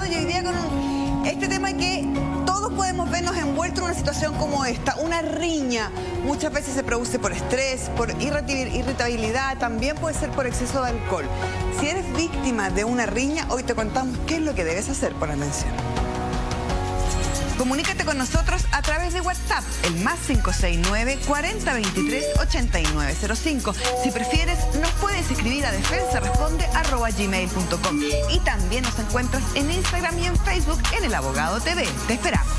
y hoy día con este tema que todos podemos vernos envueltos en una situación como esta, una riña. Muchas veces se produce por estrés, por irritabilidad, también puede ser por exceso de alcohol. Si eres víctima de una riña, hoy te contamos qué es lo que debes hacer por atención. Comunícate con nosotros a través de WhatsApp, el más 569-4023-8905. Si prefieres, nos puedes escribir a defensaresponde@gmail.com. Y también nos encuentras en Instagram y en Facebook en El Abogado TV. Te esperamos.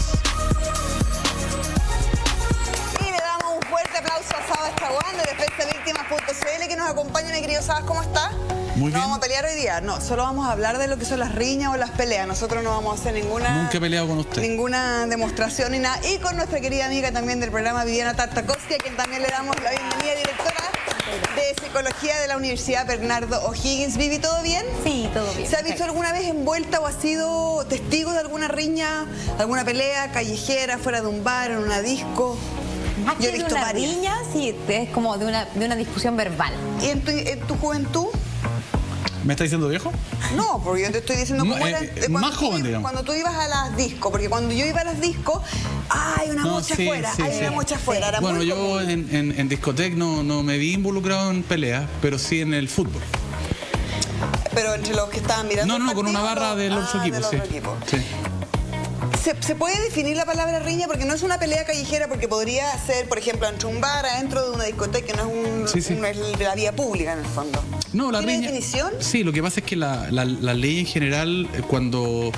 Y le damos un fuerte aplauso a Sabas Chaguán de defensavíctimas.cl que nos acompaña, mi querido Sabas. ¿Cómo estás? Muy bien. No vamos a pelear hoy día, no, solo vamos a hablar de lo que son las riñas o las peleas. Nosotros no vamos a hacer ninguna... Nunca he peleado con usted. Ninguna demostración ni nada. Y con nuestra querida amiga también del programa, Viviana Tartakovsky, a quien también le damos la bienvenida, directora de Psicología de la Universidad Bernardo O'Higgins. Vivi, ¿todo bien? Sí, todo bien. ¿Se ha visto alguna vez envuelta o ha sido testigo de alguna riña, alguna pelea callejera, fuera de un bar, en una disco? Yo he visto una riña, sí, es como de una discusión verbal. ¿Y en tu juventud? ¿Me está diciendo viejo? No, porque yo te estoy diciendo cómo era más joven, digamos. Cuando tú ibas a las discos, porque cuando yo iba a las discos, hay una mocha afuera, hay una mocha afuera. Era bueno, muy yo común. en discoteca no me vi involucrado en peleas, pero sí en el fútbol. Pero entre los que estaban mirando. No, con una barra del otro equipo, del sí. otro equipo. Sí. ¿Se puede definir la palabra riña? Porque no es una pelea callejera, porque podría ser, por ejemplo, entre un bar, adentro de una discoteca, que no es, no es la vía pública en el fondo. No, la ¿Tiene riña, definición? Sí, lo que pasa es que la ley en general, cuando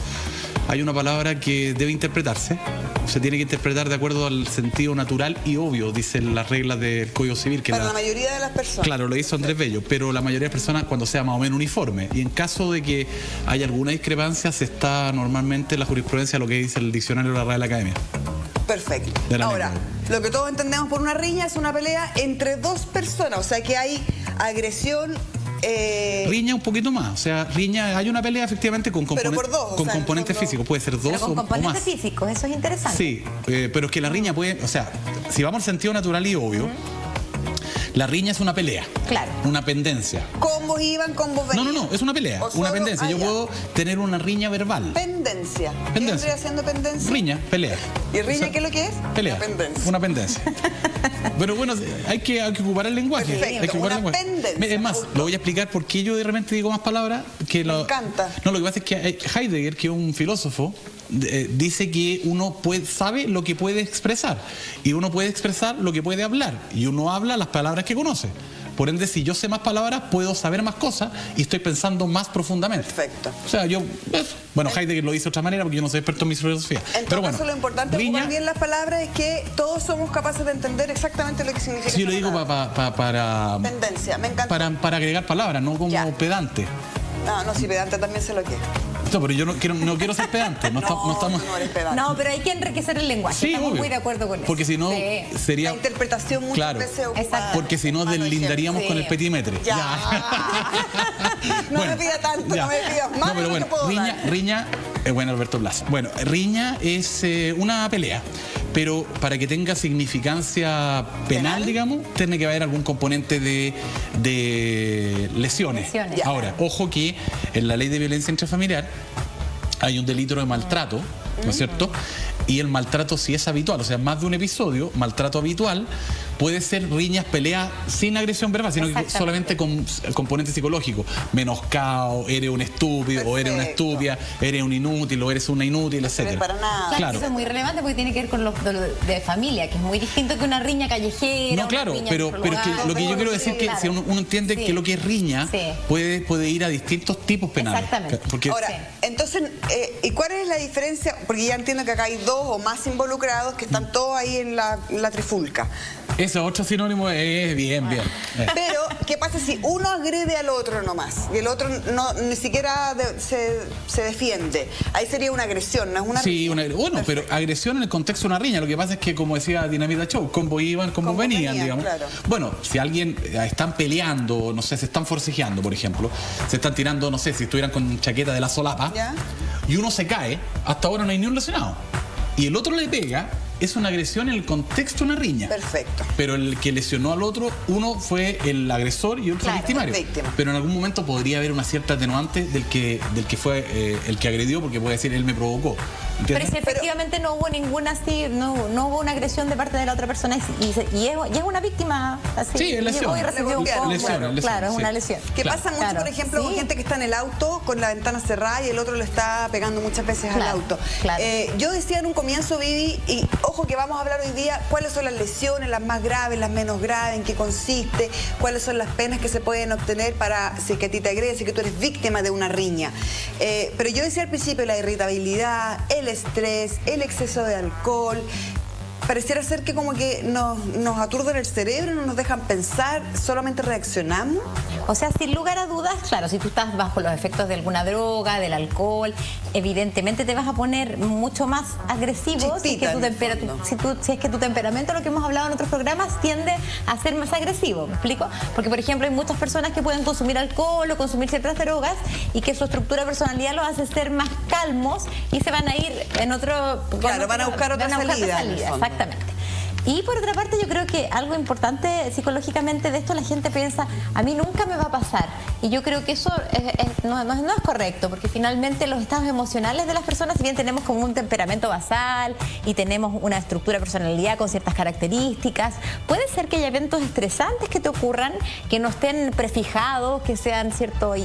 hay una palabra que debe interpretarse, se tiene que interpretar de acuerdo al sentido natural y obvio, dicen las reglas del Código Civil. Que para la mayoría de las personas. Claro, lo hizo Andrés Bello, pero la mayoría de las personas cuando sea más o menos uniforme. Y en caso de que haya alguna discrepancia, se está normalmente en la jurisprudencia lo que dice el diccionario de la Real Academia. Perfecto. Ahora, lo que todos entendemos por una riña es una pelea entre dos personas, o sea que hay agresión. Riña un poquito más, o sea, riña, hay una pelea efectivamente con componentes físicos, puede ser dos con componentes o más. físicos, eso es interesante. Sí, pero es que la riña puede, o sea, si vamos al sentido natural y obvio, la riña es una pelea. Claro. Una pendencia. ¿Combos iban, combos venían? No, es una pelea, una pendencia. Yo puedo tener una riña verbal. Pendencia. ¿Qué vendría haciendo pendencia? Riña, pelea. ¿Y riña qué es lo que es? Pelea. Una pendencia. Una pendencia. Pero bueno, hay que ocupar el lenguaje. Perfecto, Hay que ocupar el lenguaje. pendencia. Es más, lo voy a explicar por qué yo de repente digo más palabras que Me encanta. No, lo que pasa es que Heidegger, que es un filósofo, dice que uno sabe lo que puede expresar y uno puede expresar lo que puede hablar y uno habla las palabras que conoce. Por ende, si yo sé más palabras, puedo saber más cosas y estoy pensando más profundamente. Perfecto. O sea, bueno, Heidegger lo dice de otra manera porque yo no soy experto en mi filosofía. En todo caso, lo importante de ocupar bien las palabras es que todos somos capaces de entender exactamente lo que significa. Sí, yo lo digo para... Pendencia, me encanta. Para agregar palabras, no como pedante. No, si pedante también se lo quiere. No, pero yo no quiero ser pedante. No estamos... no eres pedante. No, pero hay que enriquecer el lenguaje. Sí, estamos obvio. muy de acuerdo con eso. Porque si no, sería... La interpretación muchas veces ocupa... Porque si no, deslindaríamos con el petimetre. No me pida tanto, no me pidas más. No, pero bueno, riña... Bueno, Alberto Plaza. Bueno, riña es una pelea, pero para que tenga significancia penal, digamos, tiene que haber algún componente de lesiones. Ahora, ojo que en la ley de violencia intrafamiliar hay un delito de maltrato, ¿no es cierto? Y el maltrato, si es habitual, o sea, más de un episodio, maltrato habitual, puede ser riñas, peleas sin agresión verbal, sino que solamente con componente psicológico. Menoscabo, eres un estúpido, o eres una estúpida, eres un inútil, o eres una inútil, etc. Para nada. Claro, eso es muy relevante porque tiene que ver con lo de familia, que es muy distinto que una riña callejera. No, claro, pero es que lo que yo quiero decir es que si uno entiende que lo que es riña puede ir a distintos tipos penales. Exactamente. Porque, ahora, entonces, ¿y cuál es la diferencia? Porque ya entiendo que acá hay dos o más involucrados que están todos ahí en la trifulca. Eso, otro sinónimo es bien. Pero, ¿qué pasa si uno agrede al otro nomás? Y el otro ni siquiera se defiende. Ahí sería una agresión, ¿no es una riña? Bueno, pero agresión en el contexto de una riña. Lo que pasa es que, como decía Dinamita Show, combo iban, combo venían, digamos. Claro. Bueno, si alguien están peleando, no sé, se están forcejeando, por ejemplo, se están tirando, no sé, si estuvieran con chaqueta de la solapa, y uno se cae, hasta ahora no hay ni un lesionado. Y el otro le pega, es una agresión en el contexto de una riña. Perfecto. Pero el que lesionó al otro, uno fue el agresor y otro Claro, el victimario. el víctima. Pero en algún momento podría haber una cierta atenuante del que fue el que agredió, porque puede decir él me provocó. Pero ¿Entiendes? si efectivamente no hubo ninguna así, no hubo una agresión de parte de la otra persona y es una víctima así. Sí, es lesión. Llegó y recibió un combo. Lesión, Claro, es sí. una lesión. Que Claro. pasa mucho, Claro. por ejemplo, con Sí. gente que está en el auto con la ventana cerrada y el otro le está pegando muchas veces al Claro, auto. claro. Yo decía en un comienzo, Vivi, y ojo que vamos a hablar hoy día, cuáles son las lesiones, las más graves, las menos graves, en qué consiste, cuáles son las penas que se pueden obtener para si es que a ti te agreden, si es que tú eres víctima de una riña. Pero yo decía al principio la irritabilidad, el estrés, el exceso de alcohol. Pareciera ser que como que nos aturden el cerebro, no nos dejan pensar, solamente reaccionamos. O sea, sin lugar a dudas, claro, si tú estás bajo los efectos de alguna droga, del alcohol, evidentemente te vas a poner mucho más agresivo si es, Chispita, que en el fondo. si es que tu temperamento, lo que hemos hablado en otros programas, tiende a ser más agresivo. ¿Me explico? Porque, por ejemplo, hay muchas personas que pueden consumir alcohol o consumir ciertas drogas y que su estructura de personalidad los hace ser más calmos y se van a ir en otro... Claro, van a buscar otra salida, en el fondo. Exactamente. Y por otra parte, yo creo que algo importante psicológicamente de esto, la gente piensa, a mí nunca me va a pasar. Y yo creo que eso no es correcto, porque finalmente los estados emocionales de las personas, si bien tenemos como un temperamento basal y tenemos una estructura de personalidad con ciertas características, puede ser que haya eventos estresantes que te ocurran, que no estén prefijados, que sean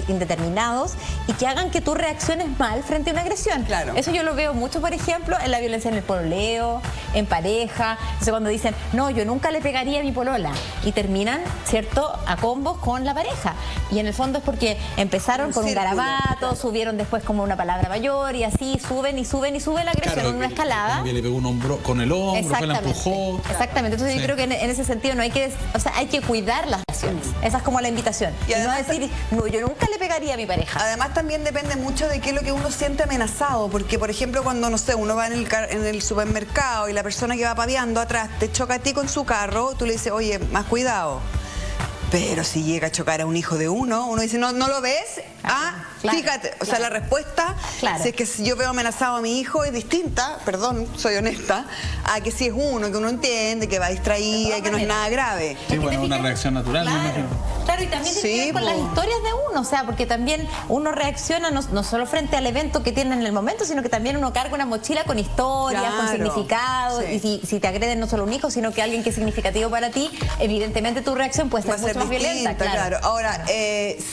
indeterminados y que hagan que tú reacciones mal frente a una agresión. Claro. Eso yo lo veo mucho, por ejemplo, en la violencia en el pololeo, en pareja. Entonces, cuando dicen, no, yo nunca le pegaría a mi polola, y terminan, ¿cierto?, a combos con la pareja. Y en el fondo es porque empezaron Un con un círculo, garabato, claro. subieron después como una palabra mayor y así suben y suben y sube la agresión Claro, en una que escalada. le pegó un hombro con el hombro, después la empujó. Exactamente. Entonces Sí. yo creo que en ese sentido no hay que, o sea, hay que cuidar las relaciones. Esa es como la invitación. Y Y no además decir, no, yo nunca le pegaría a mi pareja. Además también depende mucho de qué es lo que uno siente amenazado, porque por ejemplo cuando, no sé, uno va en el supermercado y la persona que va paviando atrás te choca a ti con su carro, tú le dices, oye, más cuidado. Pero si llega a chocar a un hijo de uno dice, ¿no lo ves? Ah, Claro, fíjate. O claro. sea, la respuesta, Claro. si es que si yo veo amenazado a mi hijo, es distinta, perdón, soy honesta, a que si es uno, que uno entiende, que va distraída y que no es nada grave. Sí, bueno, una reacción natural, me Claro, imagino. claro, y también tiene Sí, que ver con po. las historias de uno, o sea, porque también uno reacciona no solo frente al evento que tiene en el momento, sino que también uno carga una mochila con historias, con Claro, significados, sí. y si te agreden no solo un hijo, sino que alguien que es significativo para ti, evidentemente tu reacción puede Va ser a ser mucho más violenta, distinta, claro. Ahora,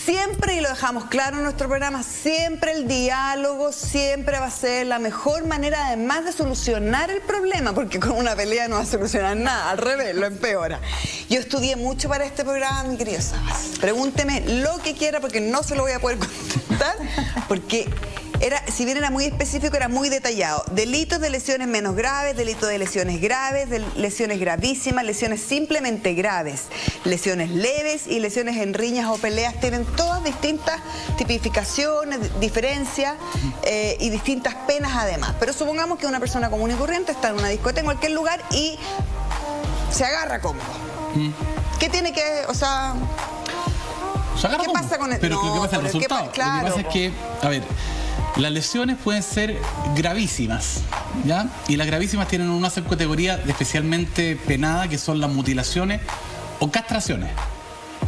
siempre, y lo dejamos claro en nuestro programa, siempre el diálogo siempre va a ser la mejor manera, además de solucionar el problema, porque con una pelea no va a solucionar nada, al revés, lo empeora. Yo estudié mucho para este programa, mi querido Sabas. Pregúnteme lo que quiera, porque no se lo voy a poder contestar, porque si bien era muy específico, era muy detallado. Delitos de lesiones menos graves, delitos de lesiones graves, de lesiones gravísimas, lesiones simplemente graves, lesiones leves y lesiones en riñas o peleas. Tienen todas distintas tipificaciones, diferencias y distintas penas además. Pero supongamos que una persona común y corriente está en una discoteca en cualquier lugar y se agarra combo. ¿Qué tiene que, o sea... Sacar ¿Qué combo. pasa con el- Pero no, ¿qué pasa el pero ¿qué resultado? pa- claro, Lo que pasa es po. que, a ver, las lesiones pueden ser gravísimas, ¿ya? Y las gravísimas tienen una subcategoría especialmente penada, que son las mutilaciones o castraciones.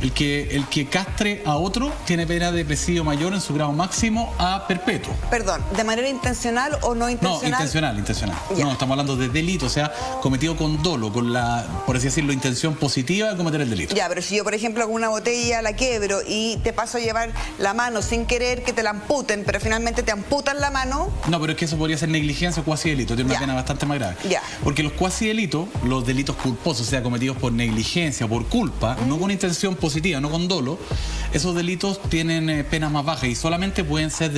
El que castre a otro tiene pena de presidio mayor en su grado máximo a perpetuo. Perdón, ¿de manera intencional o no No, intencional? intencional. Ya. No, estamos hablando de delito, o sea, cometido con dolo, con la, por así decirlo, intención positiva de cometer el delito. Ya, pero si yo, por ejemplo, con una botella la quiebro y te paso a llevar la mano sin querer que te la amputen, pero finalmente te amputan la mano, No, pero es que eso podría ser negligencia o cuasi delito, tiene una Ya. pena bastante más grave. Ya. Porque los cuasi delitos, los delitos culposos, o sea, cometidos por negligencia, por culpa, no con intención positiva, no con dolo, esos delitos tienen penas más bajas y solamente pueden ser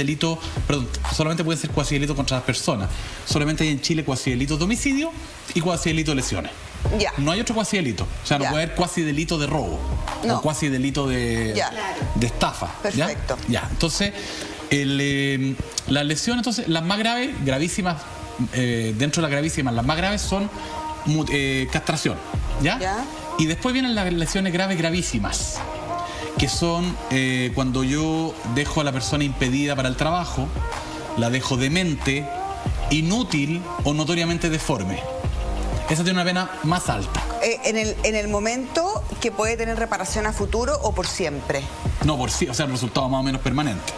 cuasi delitos contra las personas. Solamente hay en Chile cuasi delitos de homicidio y cuasi delitos de lesiones. ya. No hay otro cuasi delito. O sea, no Ya. puede haber cuasi delito de robo No. o cuasi delito de Ya. estafa. ¿ya? Perfecto. Ya. Entonces, las lesiones, entonces, las más graves, gravísimas, dentro de las gravísimas, las más graves son castración. ¿Ya? Ya. Y después vienen las lesiones graves, gravísimas, que son cuando yo dejo a la persona impedida para el trabajo, la dejo demente, inútil o notoriamente deforme. esa tiene una pena más alta. En el momento que puede tener reparación a futuro o por siempre. No, por sí, o sea, el resultado más o menos permanente.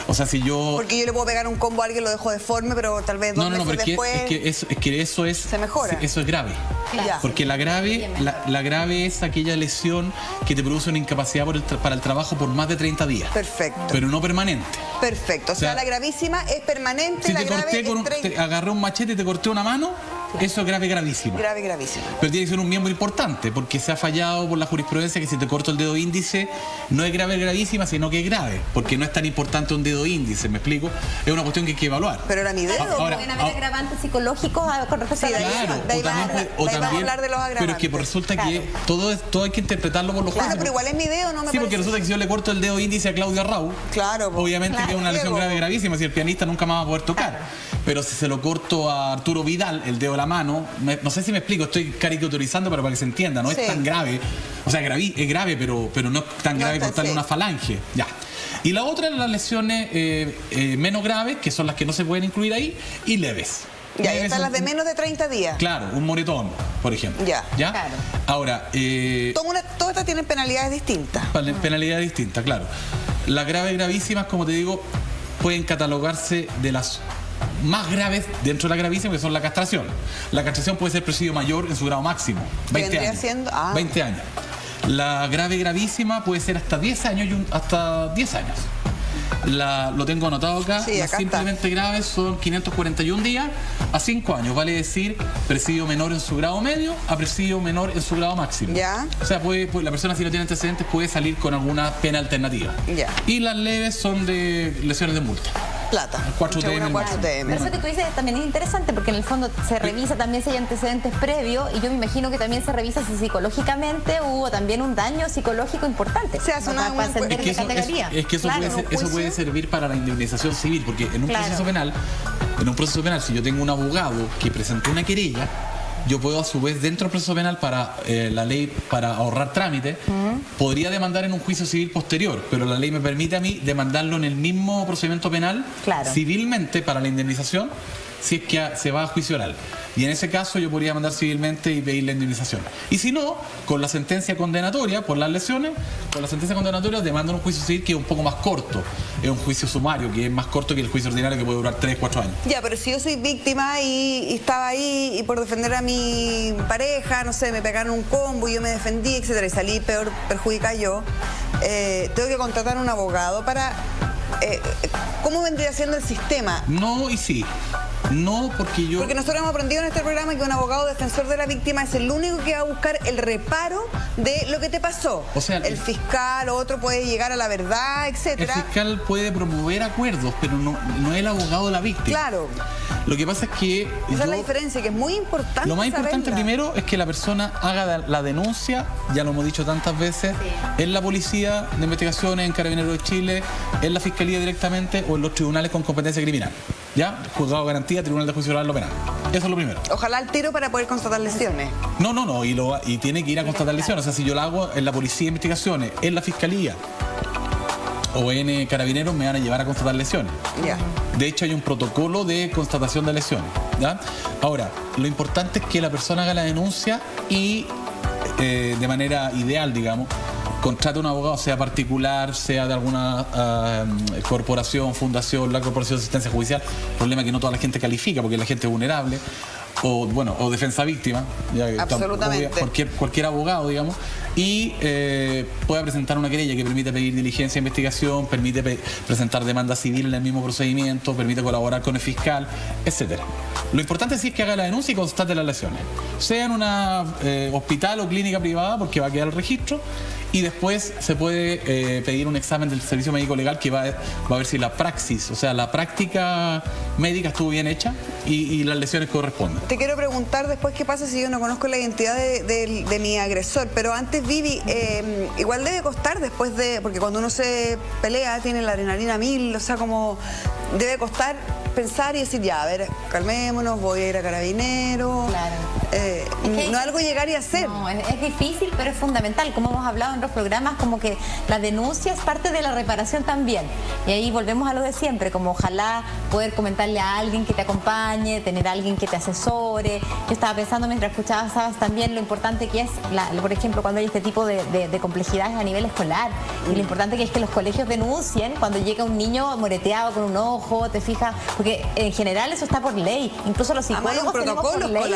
O sea, si yo... Porque yo le puedo pegar un combo a alguien, lo dejo deforme, pero tal vez 2 meses después... es que eso es... Se mejora. Eso es grave. Ya. Porque la grave es aquella lesión que te produce una incapacidad para el trabajo por más de 30 días. Perfecto. Pero no permanente. Perfecto. O sea, la gravísima es permanente, si la te grave corté te agarré un machete y te corté una mano, eso es grave, gravísimo. Grave, gravísimo. Pero tiene que ser un miembro importante, porque se ha fallado por la jurisprudencia que si te corto el dedo índice, no es grave, gravísima, sino que es grave, porque no es tan importante un dedo índice, ¿me explico? Es una cuestión que hay que evaluar. Pero era mi dedo. Ahora, pueden haber agravantes psicológicos con respecto a la claro, o también hablar de los agravantes. pero es que resulta que todo hay que interpretarlo por los jueces. Claro, pero igual es mi dedo, no me Sí, porque resulta que si yo le corto el dedo índice a Claudia Raúl, claro, obviamente que es una lesión grave, gravísima, si el pianista nunca más va a poder tocar. Claro. Pero si se lo corto a Arturo Vidal, el dedo de la mano, no sé si me explico, estoy caricaturizando pero para que se entienda, no es tan grave. O sea, es grave, pero no es tan grave cortarle una falange. Ya. Y la otra es las lesiones menos graves, que son las que no se pueden incluir ahí, y leves. Ya, y están las de menos de 30 días. Claro, un moretón, por ejemplo. Ya. Claro. Ahora, todas estas tienen penalidades distintas. Penalidades distintas, claro. Las graves, gravísimas, como te digo, pueden catalogarse de las más graves dentro de la gravísima, que son la castración. La castración puede ser presidio mayor en su grado máximo, 20 años. 20 años. La grave, gravísima puede ser hasta 10 años hasta 10 años. Lo tengo anotado acá. Sí, las acá simplemente graves son 541 días a 5 años. Vale decir, presidio menor en su grado medio a presidio menor en su grado máximo. Ya. O sea, la persona, si no tiene antecedentes, puede salir con alguna pena alternativa. Ya. Y las leves son de lesiones de multa. Plata. 4TM. 4TM. Pero eso que tú dices también es interesante porque en el fondo se revisa también si hay antecedentes previos y yo me imagino que también se revisa si psicológicamente hubo también un daño psicológico importante. Se hace para ascender de categoría. Es que eso, Claro, eso puede servir para la indemnización civil, porque en un proceso penal, si yo tengo un abogado que presentó una querella, yo puedo a su vez dentro del proceso penal para la ley para ahorrar trámite, podría demandar en un juicio civil posterior, pero la ley me permite a mí demandarlo en el mismo procedimiento penal civilmente para la indemnización si es que se va a juicio oral. Y en ese caso yo podría mandar civilmente y pedir la indemnización. Y si no, con la sentencia condenatoria por las lesiones, con la sentencia condenatoria demando en un juicio civil que es un poco más corto. Es un juicio sumario que es más corto que el juicio ordinario que puede durar 3, 4 años. Ya, pero si yo soy víctima y estaba ahí y por defender a mi pareja, no sé, me pegaron un combo y yo me defendí, etcétera, y salí peor perjudicada yo, tengo que contratar a un abogado para... ¿Cómo vendría siendo el sistema? No y sí. No, porque nosotros hemos aprendido en este programa que un abogado defensor de la víctima es el único que va a buscar el reparo de lo que te pasó. O sea, el fiscal o otro puede llegar a la verdad, etcétera. El fiscal puede promover acuerdos, pero no es el abogado de la víctima. Claro. Lo que pasa es que... Esa es la diferencia, que es muy importante. Lo más importante primero es que la persona haga la denuncia, ya lo hemos dicho tantas veces, en la Policía de Investigaciones, en Carabineros de Chile, en la Fiscalía directamente o en los tribunales con competencia criminal. ¿Ya? Juzgado de garantía, Tribunal de Juicio Oral, lo penal. Eso es lo primero. Ojalá al tiro para poder constatar lesiones. No, y tiene que ir a constatar lesiones. O sea, si yo la hago en la Policía de Investigaciones, en la Fiscalía o en Carabineros, me van a llevar a constatar lesiones. Ya. De hecho, hay un protocolo de constatación de lesiones. ¿Ya? Ahora, lo importante es que la persona haga la denuncia y de manera ideal, digamos, contrate un abogado, sea particular, sea de alguna corporación, fundación, la Corporación de Asistencia Judicial. El problema es que no toda la gente califica porque la gente es vulnerable. O defensa víctima, ya, absolutamente. Cualquier abogado, digamos, y pueda presentar una querella que permite pedir diligencia de investigación, permite presentar demanda civil en el mismo procedimiento, permite colaborar con el fiscal, etcétera. Lo importante sí es que haga la denuncia y constate las lesiones, sea en una hospital o clínica privada, porque va a quedar el registro, y después se puede pedir un examen del Servicio Médico Legal que va a ver si la praxis, o sea, la práctica médica estuvo bien hecha y las lesiones corresponden. Te quiero preguntar después qué pasa si yo no conozco la identidad de mi agresor, pero antes, Vivi, igual debe costar porque cuando uno se pelea tiene la adrenalina 1000, o sea, como debe costar pensar y decir, ya, a ver, calmémonos, voy a ir a Carabineros. Claro. No algo llegar y hacer. No, es difícil, pero es fundamental. Como hemos hablado en otros programas, como que la denuncia es parte de la reparación también. Y ahí volvemos a lo de siempre, como ojalá poder comentarle a alguien que te acompañe, tener a alguien que te asesore. Yo estaba pensando mientras escuchaba Sabas también lo importante que es, por ejemplo, cuando hay este tipo de complejidades a nivel escolar. Y lo importante que es que los colegios denuncien cuando llega un niño moreteado con un ojo, te fijas, porque en general eso está por ley. Incluso los psicólogos tenemos por ley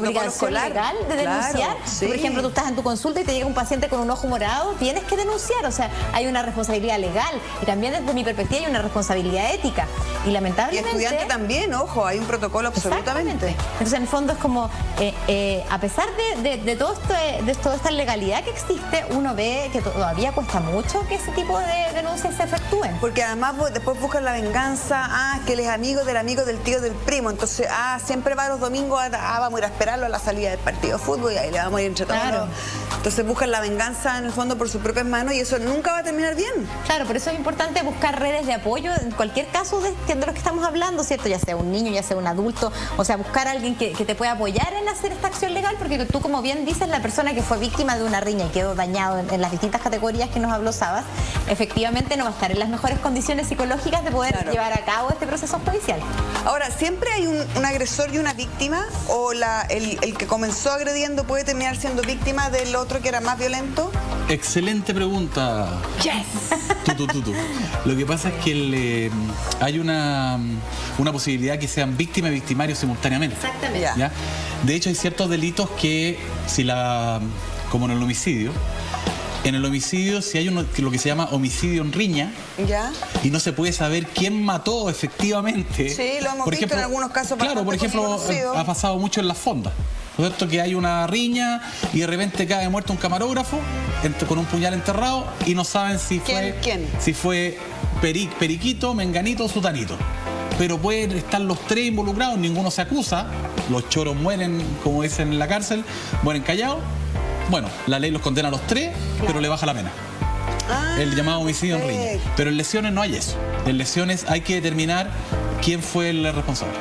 obligación legal de denunciar. Claro, sí. Por ejemplo, tú estás en tu consulta y te llega un paciente con un ojo morado, tienes que denunciar. O sea, hay una responsabilidad legal y también desde mi perspectiva hay una responsabilidad ética. Y lamentablemente... Y estudiante también, ojo, hay un protocolo absolutamente. Entonces, en el fondo es como, a pesar de toda esta legalidad que existe, uno ve que todavía cuesta mucho que ese tipo de denuncias se efectúen. Porque además después buscan la venganza, que él es amigo del tío del primo, entonces, siempre va los domingos, vamos a ir a esperarlo a la salida del partido de fútbol y ahí le vamos a ir entre todos. Claro. Entonces buscan la venganza en el fondo por sus propias manos y eso nunca va a terminar bien. Claro, por eso es importante buscar redes de apoyo en cualquier caso de lo que estamos hablando, ¿cierto? Ya sea un niño, ya sea un adulto, o sea, buscar a alguien que te pueda apoyar en hacer esta acción legal, porque tú, como bien dices, la persona que fue víctima de una riña y quedó dañado en las distintas categorías que nos habló Sabas, efectivamente no va a estar en las mejores condiciones psicológicas de poder llevar a cabo este proceso judicial. Ahora, ¿siempre hay un agresor y una víctima? ¿O el que comenzó agrediendo puede terminar siendo víctima del otro que era más violento? Excelente pregunta. Yes. Tú. Lo que pasa es que hay una posibilidad que sean víctima y victimario simultáneamente. Exactamente. ¿Ya? De hecho, hay ciertos delitos que, como en el homicidio, si hay lo que se llama homicidio en riña, ¿ya? Y no se puede saber quién mató efectivamente. Sí, lo hemos visto en algunos casos. Claro, por ejemplo, ha pasado mucho en las fondas. ¿No es cierto? Que hay una riña y de repente cae muerto un camarógrafo con un puñal enterrado y no saben si fue Periquito, Menganito o Sutanito. Pero pueden estar los tres involucrados, ninguno se acusa, los choros mueren, como dicen en la cárcel, mueren callados. Bueno, la ley los condena a los tres, pero le baja la pena. El llamado homicidio en riña. Pero en lesiones no hay eso. En lesiones hay que determinar quién fue el responsable.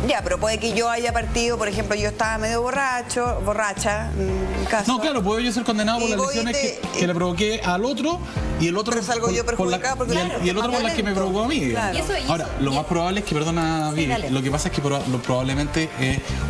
Ya, pero puede que yo haya partido, por ejemplo, yo estaba medio borracha, en mi caso. No, claro, puedo yo ser condenado por las lesiones que le provoqué al otro y el otro... Pero salgo yo perjudicada porque y el otro por las que me provocó a mí. Claro. Ahora, lo más probable es que, perdona, Vivi, lo que pasa es que probablemente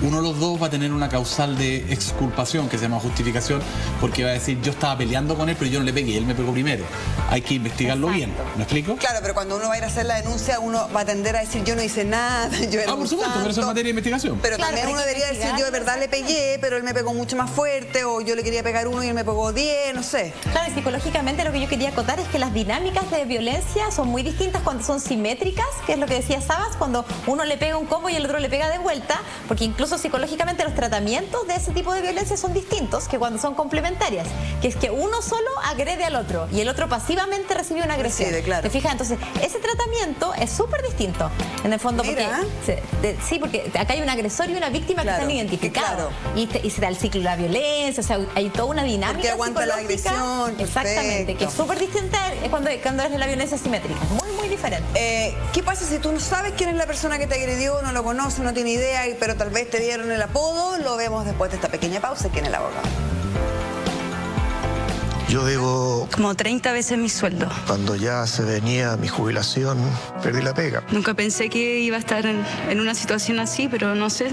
uno de los dos va a tener una causal de exculpación, que se llama justificación, porque va a decir, yo estaba peleando con él, pero yo no le pegué, él me pegó primero. Hay que investigarlo bien, ¿me explico? Claro, pero cuando uno va a ir a hacer la denuncia, uno va a tender a decir, yo no hice nada, yo era por supuesto, pero eso es materia de investigación. Pero también uno debería decir, yo de verdad le pegué, pero él me pegó mucho más fuerte, o yo le quería pegar uno y él me pegó 10, no sé. Claro, y psicológicamente lo que yo quería acotar es que las dinámicas de violencia son muy distintas cuando son simétricas, que es lo que decía Sabas, cuando uno le pega un combo y el otro le pega de vuelta, porque incluso psicológicamente los tratamientos de ese tipo de violencia son distintos que cuando son complementarias, que es que uno solo agrede al otro y el otro pasivamente recibe una agresión. Sí, claro. ¿Te fijas? Entonces, ese tratamiento es súper distinto, en el fondo, porque acá hay un agresor y una víctima que están identificados. Y se da el ciclo de la violencia, o sea, hay toda una dinámica porque aguanta la agresión. Exactamente, que es súper distinta cuando es la violencia simétrica, muy, muy diferente. ¿Qué pasa si tú no sabes quién es la persona que te agredió, no lo conoces, no tiene idea, pero tal vez te dieron el apodo? Lo vemos después de esta pequeña pausa. ¿Quién es el abogado? Yo debo... como 30 veces mi sueldo. Cuando ya se venía mi jubilación, perdí la pega. Nunca pensé que iba a estar en una situación así, pero no sé,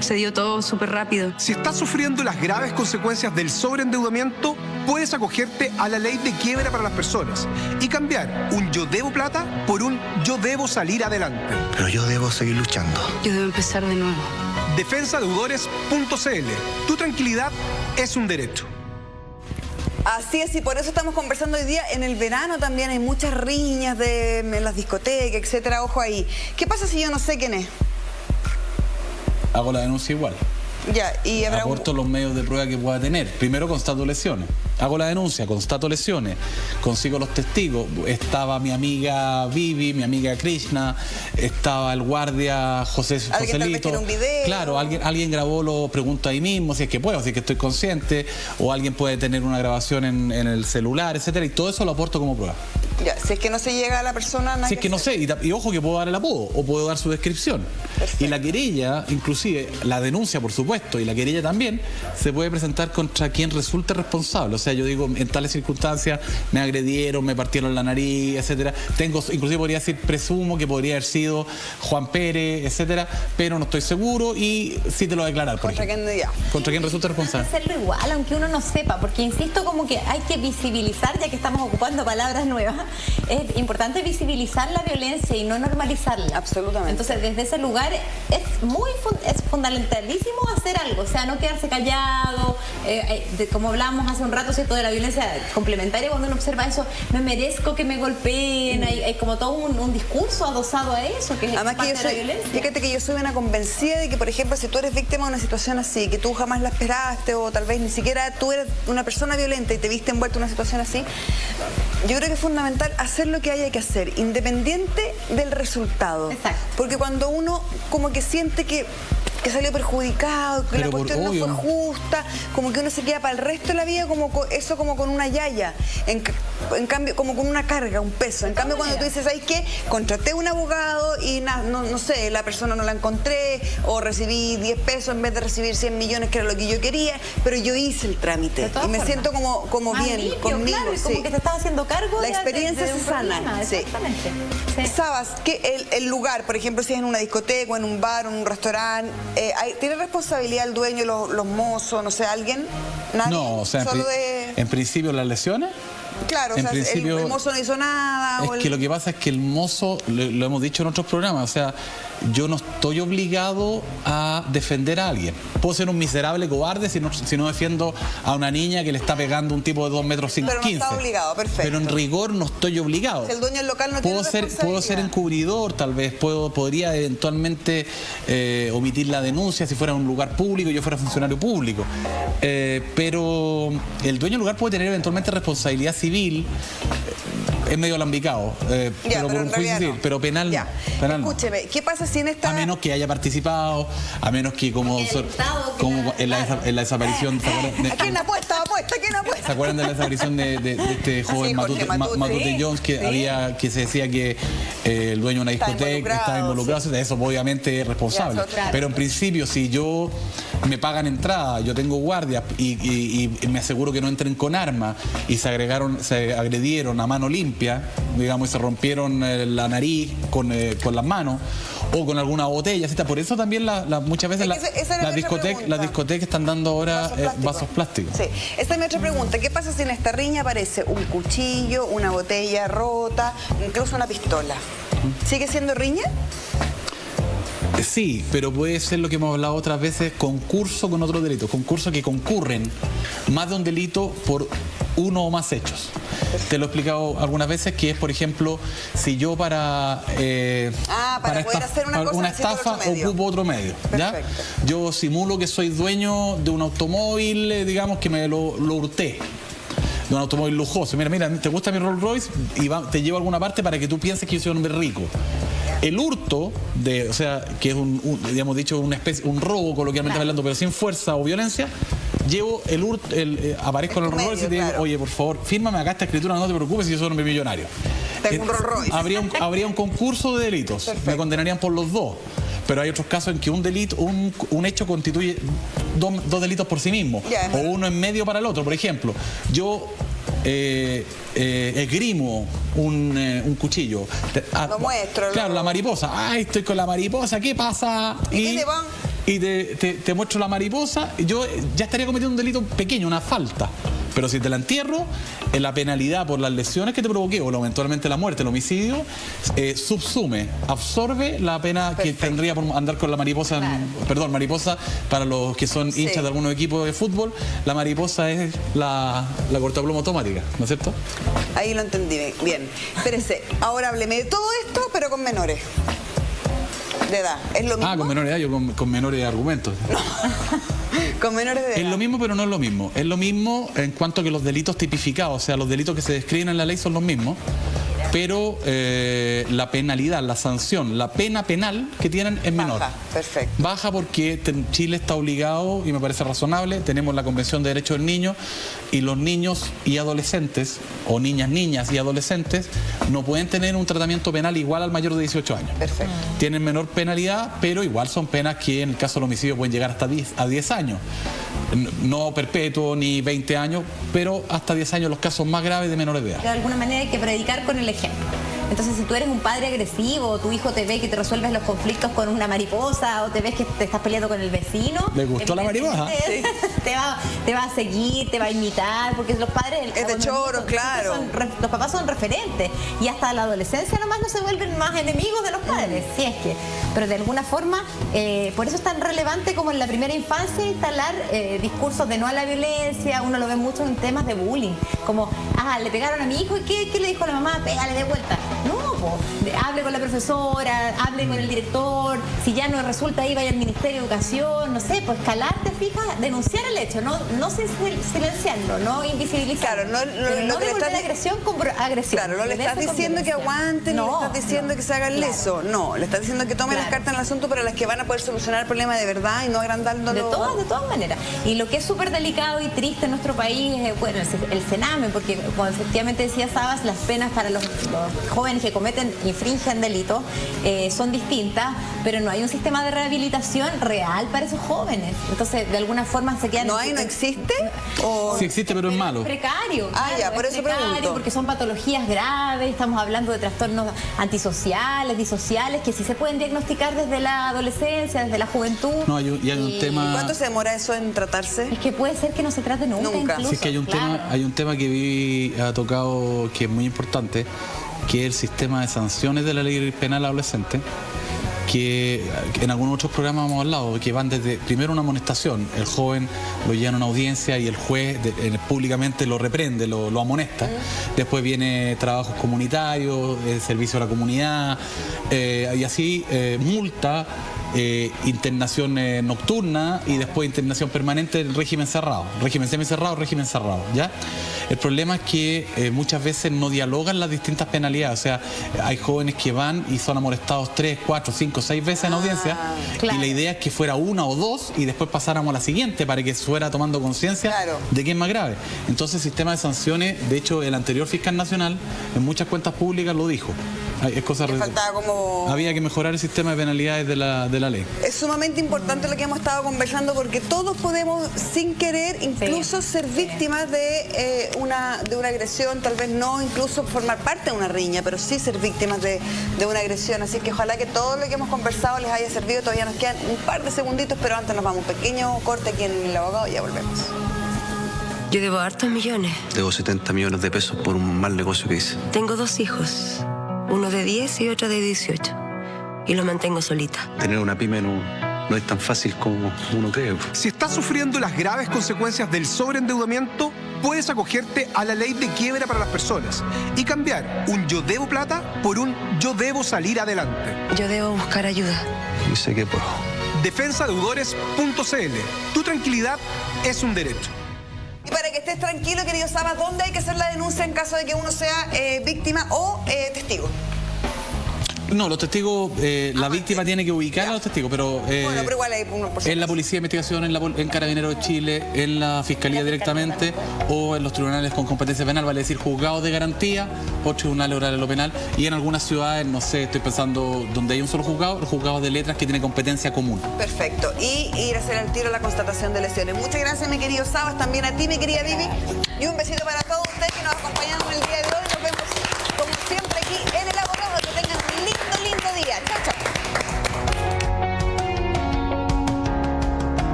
se dio todo súper rápido. Si estás sufriendo las graves consecuencias del sobreendeudamiento, puedes acogerte a la ley de quiebra para las personas y cambiar un yo debo plata por un yo debo salir adelante. Pero yo debo seguir luchando. Yo debo empezar de nuevo. Defensadeudores.cl. Tu tranquilidad es un derecho. Así es, y por eso estamos conversando hoy día. En el verano también hay muchas riñas en las discotecas, etcétera. Ojo ahí. ¿Qué pasa si yo no sé quién es? Hago la denuncia igual. Ya, y habrá aporto los medios de prueba que pueda tener. Primero constato lesiones. Hago la denuncia, constato lesiones, consigo los testigos. Estaba mi amiga Vivi, mi amiga Krishna, estaba el guardia Joselito. Alguien tal vez tiene un video. Claro, alguien grabó, lo pregunto ahí mismo, si es que puedo, si es que estoy consciente, o alguien puede tener una grabación en el celular, etcétera, y todo eso lo aporto como prueba. Ya, si es que no se llega a la persona, nada Si es que no sé, y ojo que puedo dar el apodo o puedo dar su descripción. Perfecto. Y la querella, inclusive la denuncia, por supuesto, y la querella también, se puede presentar contra quien resulte responsable. O sea, yo digo, en tales circunstancias me agredieron, me partieron la nariz, etcétera. Inclusive podría decir, presumo que podría haber sido Juan Pérez, etcétera, pero no estoy seguro y sí te lo voy a declarar. ¿Contra quién ya? Contra quien resulte responsable. Hacerlo igual, aunque uno no sepa, porque insisto, como que hay que visibilizar, ya que estamos ocupando palabras nuevas, es importante visibilizar la violencia y no normalizarla. Absolutamente. Entonces, desde ese lugar es fundamentalísimo hacer algo, o sea, no quedarse callado, como hablábamos hace un rato, ¿cierto?, de la violencia complementaria, cuando uno observa eso, me merezco que me golpeen, hay como todo un discurso adosado a eso, que es Además parte que yo de la soy, violencia. fíjate que yo soy una convencida de que, por ejemplo, si tú eres víctima de una situación así, que tú jamás la esperaste o tal vez ni siquiera tú eres una persona violenta y te viste envuelta en una situación así, yo creo que es fundamental hacer lo que haya que hacer, independiente del resultado. Exacto. Porque cuando uno como que siente que salió perjudicado, que Pero la cuestión no obvio. fue justa, como que uno se queda para el resto de la vida como con una yaya, en cambio como con una carga, un peso. En cambio cuando tú dices, ¿sabes qué? Contraté un abogado y no sé, la persona no la encontré, o recibí 10 pesos en vez de recibir 100 millones, que era lo que yo quería, pero yo hice el trámite De todas y me formas. siento como Más bien limpio, conmigo. claro, y como sí. que te estás haciendo cargo La experiencia de se un sana, problema, sí. exactamente. Sí. Sabas que el lugar, por ejemplo, si es en una discoteca, o en un bar, o en un restaurante, ¿tiene responsabilidad el dueño, los mozos, no sé, alguien? ¿Nadie? No, o sea, Solo en principio las lesiones. Claro, o en sea, principio, el mozo no hizo nada. Es que lo que pasa es que el mozo, lo hemos dicho en otros programas, o sea, yo no estoy obligado a defender a alguien. Puedo ser un miserable cobarde si no defiendo a una niña que le está pegando un tipo de 2 metros 15. Pero no está obligado, perfecto. Pero en rigor no estoy obligado. Si el dueño del local no tiene Puedo ser responsabilidad. encubridor, tal vez. Podría eventualmente omitir la denuncia si fuera un lugar público y yo fuera funcionario público. Pero el dueño del lugar puede tener eventualmente responsabilidad civil. Es medio alambicado, pero por un juicio civil, pero penal ya. no. Penal no. Escúcheme, ¿qué pasa si en esta... A menos que haya participado, a menos que como en la desaparición... ¿se acuerdan de- ¿A quién apuesta? ¿Quién apuesta? ¿Se acuerdan de la desaparición de este joven Jorge Matute, Matute sí, Jones sí. que se decía que el dueño de una Estaba discoteca estaba involucrado? sí. De eso obviamente es responsable. Ya, eso, claro. Pero en principio, si yo me pagan entrada, yo tengo guardias y me aseguro que no entren con armas y se agredieron a mano limpia, digamos, y se rompieron la nariz con las manos o con alguna botella, etc. Por eso también muchas veces Es que esa era las mi otra pregunta. discotecas están dando ahora vasos plásticos. Sí, esta es mi otra pregunta. ¿Qué pasa si en esta riña aparece un cuchillo, una botella rota, incluso una pistola? ¿Sigue siendo riña? Sí, pero puede ser lo que hemos hablado otras veces, concurso con otros delitos, concursos que concurren más de un delito por uno o más hechos. Te lo he explicado algunas veces, que es, por ejemplo, si yo para poder hacer una cosa, necesito estafa otro medio. ocupo otro medio, ¿ya? Perfecto. Yo simulo que soy dueño de un automóvil, digamos que me lo hurté. De un automóvil lujoso. Mira, ¿te gusta mi Rolls Royce? Y te llevo a alguna parte para que tú pienses que yo soy un hombre rico. El hurto, o sea, que es digamos dicho, un robo, coloquialmente hablando, pero sin fuerza o violencia, llevo el hurto, aparezco en el Rolls Royce y te digo, claro. oye, por favor, fírmame acá esta escritura, no te preocupes si yo soy un hombre millonario. Tengo un Rolls Royce. Habría un concurso de delitos. Perfecto. Me condenarían por los dos. Pero hay otros casos en que un delito, un hecho constituye dos delitos por sí mismo. Ya, o uno en medio para el otro. Por ejemplo, yo esgrimo un cuchillo. Lo muestro. Claro, la mariposa. Ay, estoy con la mariposa, ¿qué pasa? ¿Y qué te van? Y te muestro la mariposa, yo ya estaría cometiendo un delito pequeño, una falta. Pero si te la entierro, la penalidad por las lesiones que te provoqué, o eventualmente la muerte, el homicidio, absorbe la pena que tendría por andar con la mariposa. Claro. Perdón, mariposa, para los que son hinchas de algunos equipos de fútbol, la mariposa es la cortaplomo automática, ¿no es cierto? Ahí lo entendí bien. Espérese, ahora hábleme de todo esto, pero con menores de edad. ¿Es lo mismo? Con menores de edad, yo con menores argumentos. Con menores de edad. Es lo mismo, pero no es lo mismo. Es lo mismo en cuanto a que los delitos tipificados, o sea, los delitos que se describen en la ley son los mismos, pero la penalidad, la sanción, la pena penal que tienen es menor. Baja, perfecto. Baja porque Chile está obligado, y me parece razonable, tenemos la Convención de Derechos del Niño, y los niños y adolescentes, o niñas y adolescentes, no pueden tener un tratamiento penal igual al mayor de 18 años. Perfecto. Tienen menor penalidad, pero igual son penas que en el caso del homicidio pueden llegar hasta 10 años. No perpetuo ni 20 años, pero hasta 10 años los casos más graves de menores de edad. De alguna manera hay que predicar con el ejemplo. Entonces, si tú eres un padre agresivo, tu hijo te ve que te resuelves los conflictos con una mariposa, o te ves que te estás peleando con el vecino... ¿Le gustó la mariposa? Te va a seguir, te va a imitar, porque los padres... Es de choros, claro. Los papás son referentes, y hasta la adolescencia nomás no se vuelven más enemigos de los padres, si es que... Pero de alguna forma, por eso es tan relevante como en la primera infancia instalar discursos de no a la violencia. Uno lo ve mucho en temas de bullying, como, le pegaron a mi hijo, ¿y qué le dijo a la mamá? Pégale de vuelta. No, hable con la profesora, hable con el director, si ya no resulta ahí, vaya al Ministerio de Educación, no sé, pues calarte, fija, denunciar el hecho, no silenciarlo, no invisibilizarlo. Claro, no devolver la agresión con agresión. Claro, no le estás diciendo que aguanten, no le estás diciendo que se hagan leso, no, le estás diciendo que tomen las cartas en el asunto, pero las que van a poder solucionar el problema de verdad y no agrandándolo. De todas maneras. Y lo que es súper delicado y triste en nuestro país es, bueno, el Sename, porque como efectivamente decía Sabas, las penas para los jóvenes que infringen delitos son distintas, pero no hay un sistema de rehabilitación real para esos jóvenes. Entonces, de alguna forma se quedan... ¿No existe? Sí existe, pero es malo. Precario. Claro, por eso pregunto. Porque son patologías graves, estamos hablando de trastornos antisociales, disociales, que sí se pueden diagnosticar desde la adolescencia, desde la juventud. No, hay un tema... ¿Y cuánto se demora eso en tratarse? Es que puede ser que no se trate nunca. Incluso. Sí, es que hay un tema que ha tocado que es muy importante, que es el sistema de sanciones de la ley penal adolescente, que en algunos otros programas hemos hablado, que van desde primero una amonestación, el joven lo lleva a una audiencia y el juez públicamente lo reprende, lo amonesta. Después viene trabajos comunitarios, servicio a la comunidad, y así multa, internación nocturna y después internación permanente en régimen cerrado, régimen semicerrado, régimen cerrado, ¿ya? El problema es que muchas veces no dialogan las distintas penalidades, o sea, hay jóvenes que van y son amonestados 3, 4, 5, 6 veces en audiencia, claro. Y la idea es que fuera una o dos y después pasáramos a la siguiente para que fuera tomando conciencia de que es más grave. Entonces, el sistema de sanciones, de hecho, el anterior fiscal nacional en muchas cuentas públicas lo dijo. Es cosa había que mejorar el sistema de penalidades de la ley. Es sumamente importante lo que hemos estado conversando, porque todos podemos, sin querer, incluso ser víctimas de una agresión, tal vez no incluso formar parte de una riña, pero sí ser víctimas de una agresión. Así que ojalá que todo lo que hemos conversado les haya servido. Todavía nos quedan un par de segunditos, pero antes nos vamos a un pequeño corte aquí en El Abogado y ya volvemos. Yo debo hartos millones. Debo 70 millones de pesos por un mal negocio que hice. Tengo 2 hijos, uno de 10 y otro de 18. Y los mantengo solita. Tener una pyme no es tan fácil como uno cree. Si estás sufriendo las graves consecuencias del sobreendeudamiento, puedes acogerte a la ley de quiebra para las personas y cambiar un yo debo plata por un yo debo salir adelante. Yo debo buscar ayuda. Y sé que puedo. Defensadeudores.cl. Tu tranquilidad es un derecho. Y para que estés tranquilo, querido Sabas, ¿dónde hay que hacer la denuncia en caso de que uno sea víctima o testigo? No, los testigos, la víctima tiene que ubicar a los testigos, pero, bueno, pero igual hay uno por en la Policía de Investigación, en Carabineros de Chile, en la Fiscalía directamente o en los tribunales con competencia penal, vale decir juzgados de garantía o tribunales orales de lo penal, y en algunas ciudades, no sé, estoy pensando donde hay un solo juzgado, los juzgados de letras que tienen competencia común. Perfecto, y ir a hacer al tiro la constatación de lesiones. Muchas gracias, mi querido Sabas, también a ti, mi querida Vivi, y un besito para todos ustedes que nos acompañaron el día de hoy.